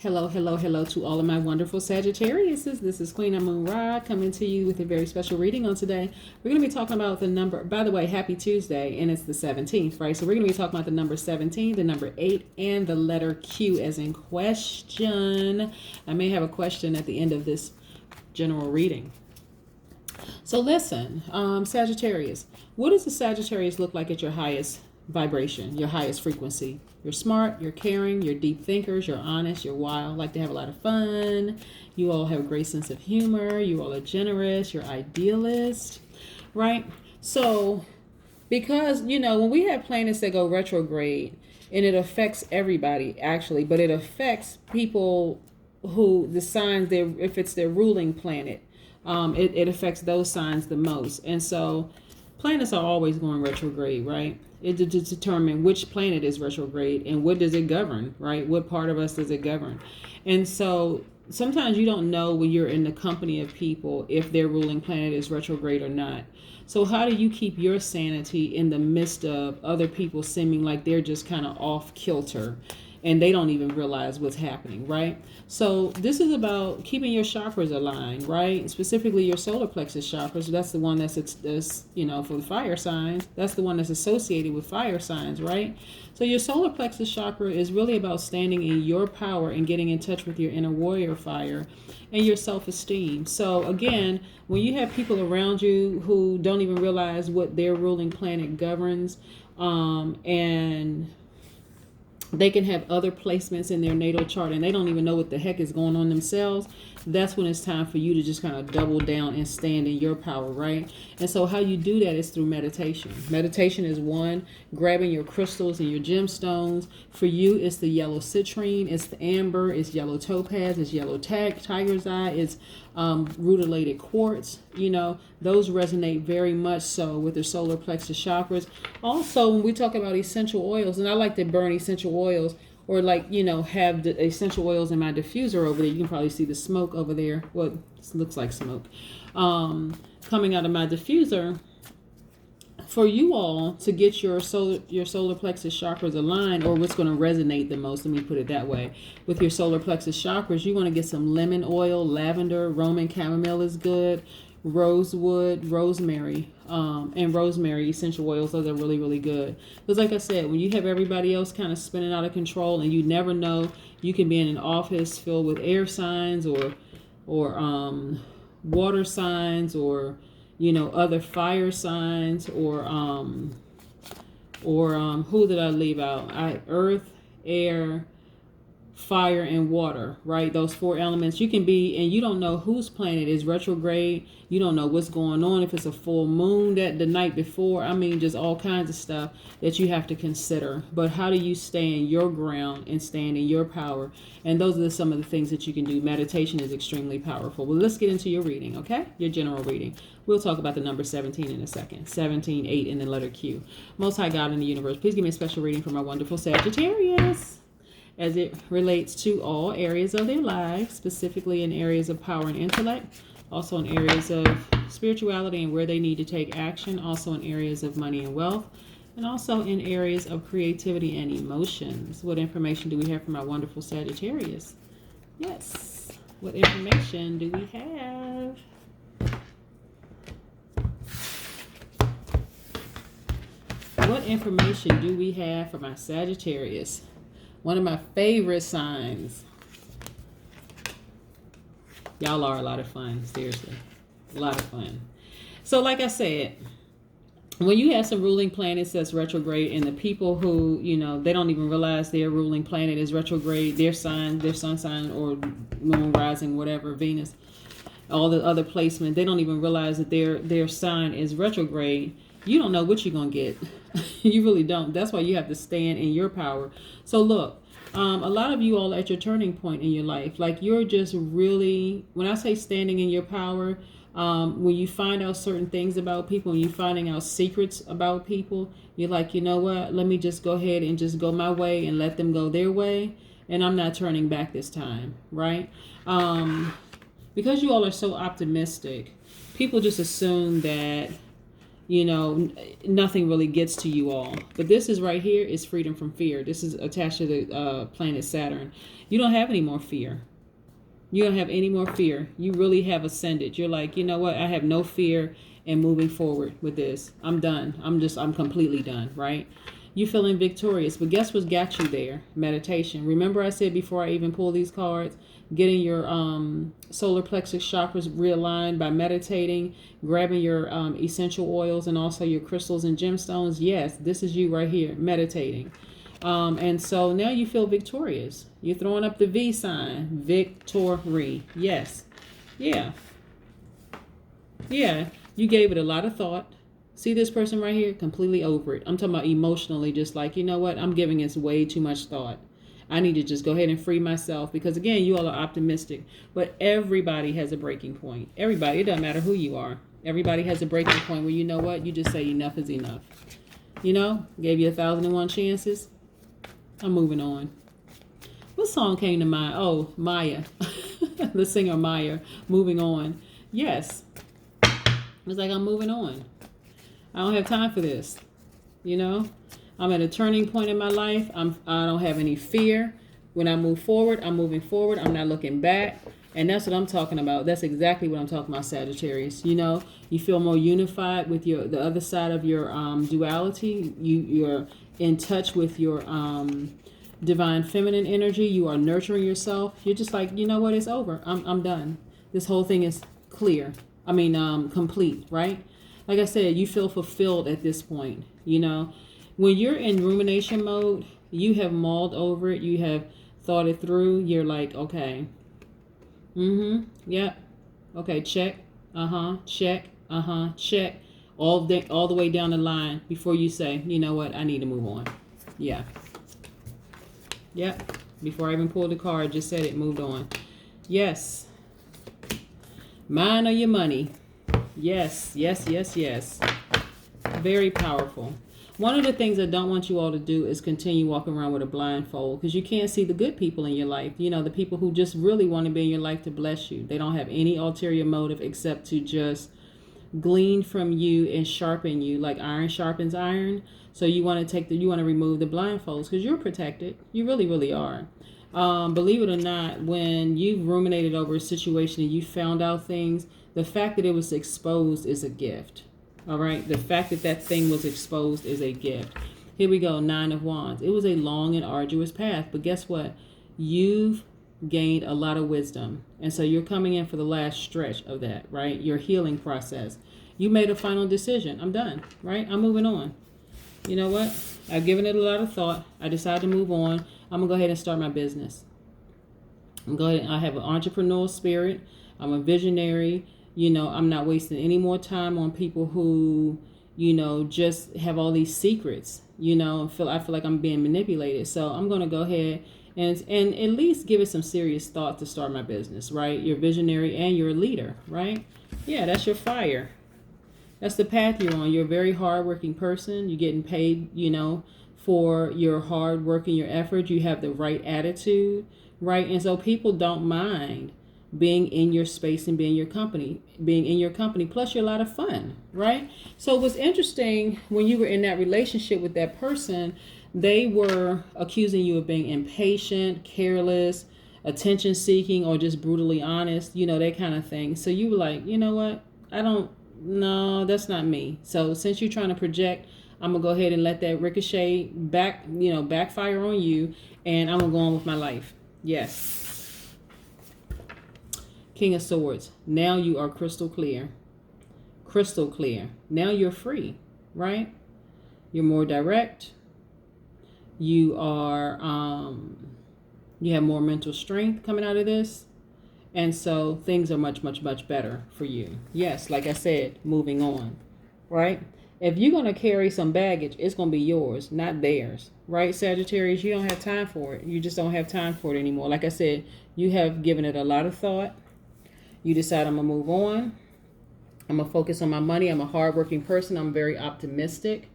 Hello, hello, hello to all of my wonderful Sagittariuses. This is Queen Moon Ra coming to you with a very special reading on today. We're going to be talking about the number, by the way, happy Tuesday, and it's the 17th, right? So we're going to be talking about the number 17, the number 8, and the letter Q as in question. I may have a question at the end of this general reading. So listen, Sagittarius, what does the Sagittarius look like at your highest vibration, your highest frequency? You're smart, you're caring, you're deep thinkers, you're honest, you're wild, like to have a lot of fun. You all have a great sense of humor. You all are generous, you're idealist, right? So because, when we have planets that go retrograde, and it affects everybody actually, but it affects people who the signs, if it's their ruling planet, it affects those signs the most. And so planets are always going retrograde, right? It to determine which planet is retrograde and what does it govern, right? What part of us does it govern? And so sometimes you don't know when you're in the company of people if their ruling planet is retrograde or not. So how do you keep your sanity in the midst of other people seeming like they're just kind of off kilter and they don't even realize what's happening, right? So this is about keeping your chakras aligned, right? Specifically your solar plexus chakras. That's the one that's for the fire signs. That's the one that's associated with fire signs, right? So your solar plexus chakra is really about standing in your power and getting in touch with your inner warrior fire and your self-esteem. So again, when you have people around you who don't even realize what their ruling planet governs, and they can have other placements in their natal chart and they don't even know what the heck is going on themselves, that's when it's time for you to just kind of double down and stand in your power, right? And so how you do that is through meditation. Meditation is one, grabbing your crystals and your gemstones. For you, it's the yellow citrine, it's the amber, it's yellow topaz, it's yellow tiger's eye, it's rutilated quartz. Those resonate very much so with the solar plexus chakras. Also, when we talk about essential oils, and I like to burn essential oils, or have the essential oils in my diffuser over there. You can probably see the smoke over there. Well, it looks like smoke coming out of my diffuser. For you all to get your solar plexus chakras aligned, or what's going to resonate the most, let me put it that way, with your solar plexus chakras, you want to get some lemon oil, lavender, Roman chamomile is good, rosewood, rosemary, and rosemary essential oils. Those are really, really good. Because like I said, when you have everybody else kind of spinning out of control and you never know, you can be in an office filled with air signs or water signs, or other fire signs, or who did I leave out? Earth, air, fire, and water, right? Those four elements. You can be, and you don't know whose planet is retrograde. You don't know what's going on, if it's a full moon that the night before. I mean, just all kinds of stuff that you have to consider. But how do you stand your ground and stand in your power? And those are some of the things that you can do. Meditation is extremely powerful. Well, let's get into your reading, okay? Your general reading. We'll talk about the number 17 in a second. 17, 8, and the letter Q. Most High God in the universe, please give me a special reading for my wonderful Sagittarius, as it relates to all areas of their lives, specifically in areas of power and intellect, also in areas of spirituality and where they need to take action, also in areas of money and wealth, and also in areas of creativity and emotions. What information do we have from our wonderful Sagittarius? Yes. What information do we have? What information do we have for my Sagittarius? One of my favorite signs. Y'all are a lot of fun, seriously. A lot of fun. So like I said, when you have some ruling planets that's retrograde, and the people who, they don't even realize their ruling planet is retrograde, their sign, their sun sign, or moon rising, whatever, Venus, all the other placement, they don't even realize that their sign is retrograde. You don't know what you're going to get. You really don't. That's why you have to stand in your power. So look, a lot of you all at your turning point in your life, like you're just really, when I say standing in your power, when you find out certain things about people, when you're finding out secrets about people, you're like, you know what, let me just go ahead and just go my way and let them go their way. And I'm not turning back this time, right? Because you all are so optimistic, people just assume that you know, nothing really gets to you all. But this is right here is freedom from fear. This is attached to the planet Saturn. You don't have any more fear. You don't have any more fear. You really have ascended. You're like, you know what? I have no fear and moving forward with this. I'm done. I'm completely done, right? You feeling victorious. But guess what got you there? Meditation. Remember I said before I even pull these cards, getting your solar plexus chakras realigned by meditating, grabbing your essential oils and also your crystals and gemstones. Yes, this is you right here, meditating. And so now you feel victorious. You're throwing up the V sign. Victory. Yes. Yeah. Yeah. You gave it a lot of thought. See this person right here? Completely over it. I'm talking about emotionally, just like, you know what? I'm giving this way too much thought. I need to just go ahead and free myself because, again, you all are optimistic. But everybody has a breaking point. Everybody. It doesn't matter who you are. Everybody has a breaking point where, you know what? You just say enough is enough. You know? Gave you 1,001 chances. I'm moving on. What song came to mind? Oh, Maya. The singer Maya. Moving on. Yes. It's like I'm moving on. I don't have time for this. You know? I'm at a turning point in my life. I don't have any fear. When I move forward, I'm moving forward. I'm not looking back. And that's what I'm talking about. That's exactly what I'm talking about, Sagittarius. You know, you feel more unified with the other side of your duality. You're in touch with your divine feminine energy. You are nurturing yourself. You're just like, you know what? It's over. I'm done. This whole thing is clear. Complete, right? Like I said, you feel fulfilled at this point. You know, when you're in rumination mode, you have mulled over it. You have thought it through. You're like, okay. Yep. Okay, check. Check. Check. All the way down the line before you say, you know what, I need to move on. Yeah. Yep. Before I even pulled the card, just said it, moved on. Yes. Mine or your money. Yes. Very powerful. One of the things I don't want you all to do is continue walking around with a blindfold because you can't see the good people in your life. You know, the people who just really want to be in your life to bless you. They don't have any ulterior motive except to just glean from you and sharpen you like iron sharpens iron. So you want to remove the blindfolds because you're protected. You really, really are. Believe it or not, when you've ruminated over a situation and you found out things, the fact that it was exposed is a gift. All right. The fact that thing was exposed is a gift. Here we go. 9 of Wands. It was a long and arduous path, but guess what? You've gained a lot of wisdom. And so you're coming in for the last stretch of that, right? Your healing process. You made a final decision. I'm done, right? I'm moving on. You know what? I've given it a lot of thought. I decided to move on. I'm going to go ahead and start my business. I have an entrepreneurial spirit. I'm a visionary. You know, I'm not wasting any more time on people who, you know, just have all these secrets, you know, I feel like I'm being manipulated. So I'm going to go ahead and at least give it some serious thought to start my business, right? You're visionary and you're a leader, right? Yeah, that's your fire. That's the path you're on. You're a very hardworking person. You're getting paid, you know, for your hard work and your effort. You have the right attitude, right? And so people don't mind being in your space and being in your company. Plus you're a lot of fun, right? So it was interesting when you were in that relationship with that person, they were accusing you of being impatient, careless, attention seeking, or just brutally honest, you know, that kind of thing. So you were like, you know what? No, that's not me. So since you're trying to project, I'm going to go ahead and let that ricochet backfire on you, and I'm going to go on with my life. Yes. King of Swords. Now you are crystal clear. Crystal clear. Now you're free, right? You're more direct. You are, you have more mental strength coming out of this. And so things are much, much, much better for you. Yes, like I said, moving on, right? If you're going to carry some baggage, it's going to be yours, not theirs, right, Sagittarius? You don't have time for it. You just don't have time for it anymore. Like I said, you have given it a lot of thought. You decide I'm going to move on. I'm going to focus on my money. I'm a hardworking person. I'm very optimistic.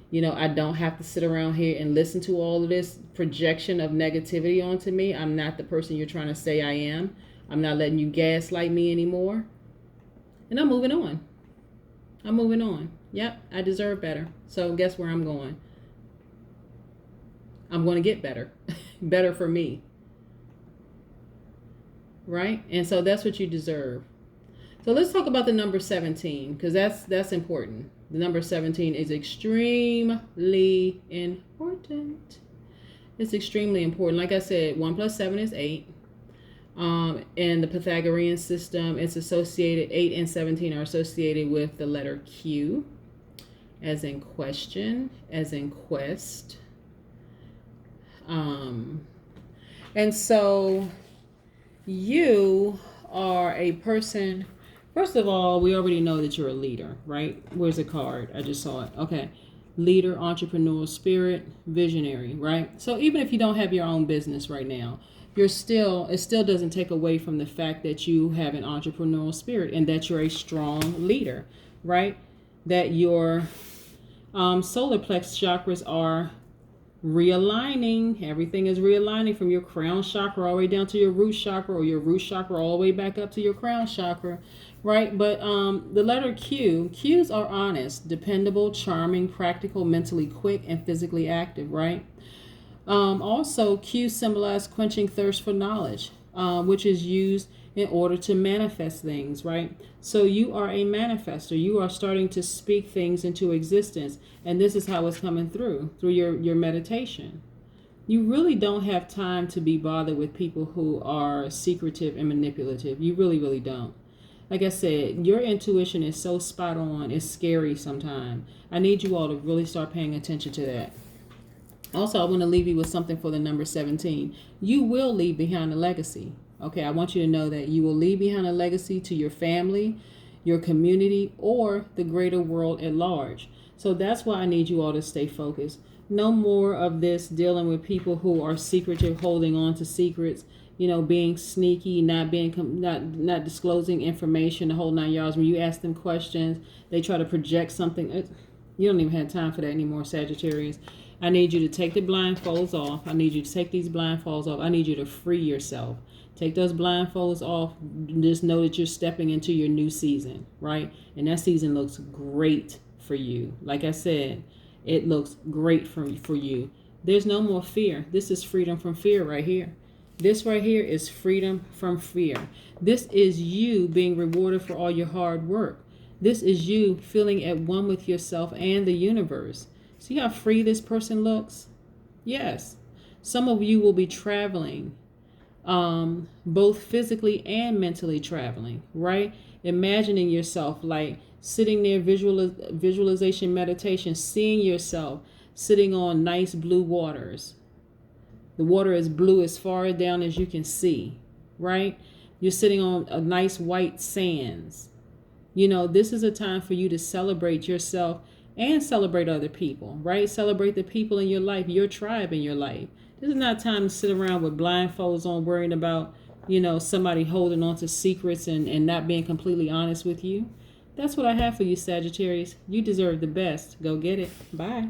You know, I don't have to sit around here and listen to all of this projection of negativity onto me. I'm not the person you're trying to say I am. I'm not letting you gaslight me anymore. And I'm moving on. Yep, I deserve better. So guess where I'm going? I'm going to get better. Better for me. Right? And so that's what you deserve. So let's talk about the number 17, because that's important. The number 17 is extremely important. It's extremely important. Like I said, 1 plus 7 is 8. In the Pythagorean system, it's associated, 8 and 17 are associated with the letter Q, as in question, as in quest. And so you are a person. First of all, we already know that you're a leader, right? Where's the card? I just saw it. Okay. Leader, entrepreneurial spirit, visionary, right? So even if you don't have your own business right now, it still doesn't take away from the fact that you have an entrepreneurial spirit and that you're a strong leader, right? That your solar plex chakras are realigning. Everything is realigning from your crown chakra all the way down to your root chakra, or your root chakra all the way back up to your crown chakra, right? But the letter Q, Qs are honest, dependable, charming, practical, mentally quick, and physically active, right? Also, Q symbolize quenching thirst for knowledge, which is used in order to manifest things, right? So you are a manifester. You are starting to speak things into existence. And this is how it's coming through your meditation. You really don't have time to be bothered with people who are secretive and manipulative. You really, really don't. Like I said, your intuition is so spot on. It's scary sometimes. I need you all to really start paying attention to that. Also, I want to leave you with something for the number 17. You will leave behind a legacy. Okay, I want you to know that you will leave behind a legacy to your family, your community, or the greater world at large. So that's why I need you all to stay focused. No more of this dealing with people who are secretive, holding on to secrets, being sneaky, not disclosing information, the whole 9 yards. When you ask them questions, they try to project something. You don't even have time for that anymore, Sagittarius. I need you to take the blindfolds off. I need you to take these blindfolds off. I need you to free yourself. Take those blindfolds off. Just know that you're stepping into your new season, right? And that season looks great for you. Like I said, it looks great for you. There's no more fear. This is freedom from fear right here. This right here is freedom from fear. This is you being rewarded for all your hard work. This is you feeling at one with yourself and the universe. See how free this person looks? Yes. Some of you will be traveling, both physically and mentally traveling, right? Imagining yourself like sitting there, visualization meditation, seeing yourself sitting on nice blue waters. The water is blue as far down as you can see, right? You're sitting on a nice white sands. This is a time for you to celebrate yourself and celebrate other people, right? Celebrate the people in your life, your tribe in your life. This is not time to sit around with blindfolds on, worrying about, somebody holding on to secrets and not being completely honest with you. That's what I have for you, Sagittarius. You deserve the best. Go get it. Bye.